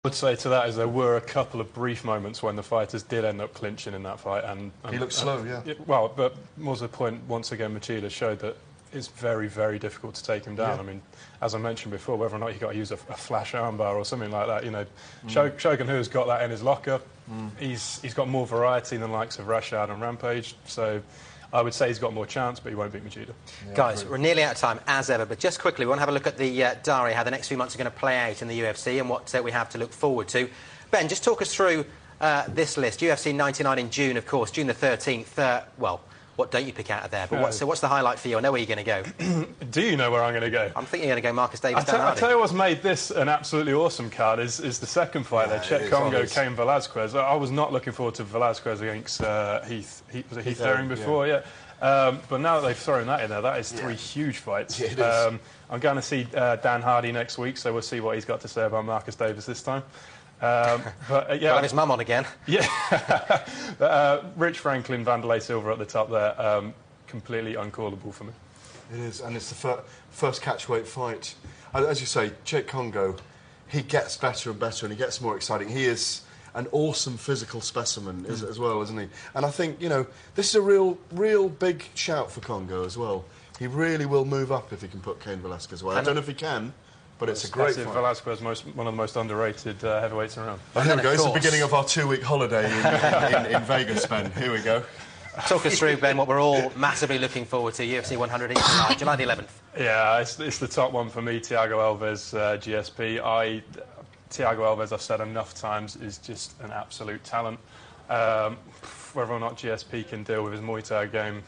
Would say to that is there were a couple of brief moments when the fighters did end up clinching in that fight, and he looked slow, yeah. Well, but more to the point, once again, Machida showed that it's very, very difficult to take him down. Yeah. I mean, as I mentioned before, whether or not you got to use a flash armbar or something like that, you know, Shogun Roo's got that in his locker. He's got more variety than the likes of Rashad and Rampage, so I would say he's got more chance, but he won't beat Machida. Yeah, guys, we're nearly out of time, as ever, but just quickly, we want to have a look at the diary, how the next few months are going to play out in the UFC and what we have to look forward to. Ben, just talk us through this list. UFC 99 in June, of course, June the 13th. Well, what don't you pick out of there? But what's the highlight for you? I know where you're going to go. Do you know where I'm going to go? I'm thinking you're going to go Marcus Davis. I'll tell you what's made this an absolutely awesome card is the second fight there, Cheick Kongo, Cain Velasquez. I was not looking forward to Velasquez against Was it Heath Herring before? Yeah. But now that they've thrown that in there, that is three huge fights. Yeah, it is. I'm going to see Dan Hardy next week, so we'll see what he's got to say about Marcus Davis this time. But yeah, we'll have his mum on again. Yeah. Rich Franklin, Vanderlei Silva at the top there, completely uncallable for me. It is, and it's the first catchweight fight. As you say, Cheick Kongo, he gets better and better, and he gets more exciting. He is an awesome physical specimen as well, isn't he? And I think, you know, this is a real big shout for Kongo as well. He really will move up if he can put Cain Velasquez away. I don't know if he can, but it's a great fight. Velasquez, one of the most underrated heavyweights around. Oh, here we go. It's the beginning of our 2-week holiday in Vegas, Ben. Here we go. Talk us through, Ben, what we're all massively looking forward to, UFC 100 in July the 11th. Yeah, it's the top one for me, Thiago Alves, GSP. Thiago Alves, I've said enough times, is just an absolute talent. Whether or not GSP can deal with his Muay Thai game,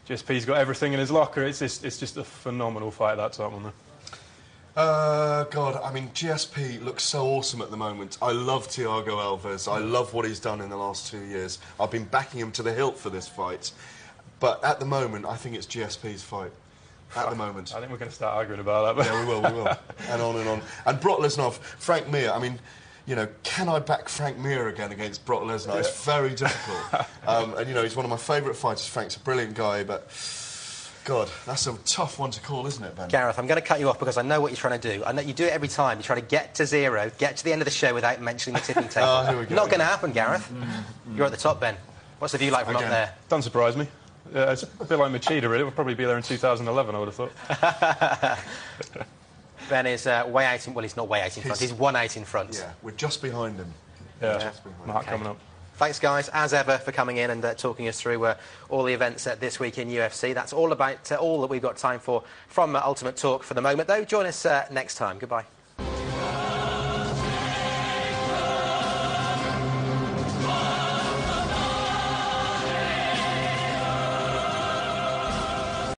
GSP's got everything in his locker. It's just a phenomenal fight, that top one there. God, I mean, GSP looks so awesome at the moment. I love Thiago Alves. I love what he's done in the last 2 years. I've been backing him to the hilt for this fight. But at the moment, I think it's GSP's fight. At the moment. I think we're going to start arguing about that. Yeah, we will. And on and on. And Brock Lesnar, Frank Mir, I mean, you know, can I back Frank Mir again against Brock Lesnar? Yeah. It's very difficult. And, you know, he's one of my favourite fighters. Frank's a brilliant guy, but God, that's a tough one to call, isn't it, Ben? Gareth, I'm going to cut you off because I know what you're trying to do. I know you do it every time. You try to get to zero, get to the end of the show without mentioning the tipping table. Here we go. Not going to happen, Gareth. You're at the top, Ben. What's the view like from up there? Don't surprise me. It's a bit like Machida, really. We'll probably be there in 2011, I would have thought. Ben is way out in... Well, he's not way out in front. He's 1 out in front. Yeah, we're just behind him. Yeah, Mark coming up. Thanks, guys, as ever, for coming in and talking us through all the events this week in UFC. That's all about all that we've got time for from Ultimate Talk for the moment, though. Join us next time. Goodbye.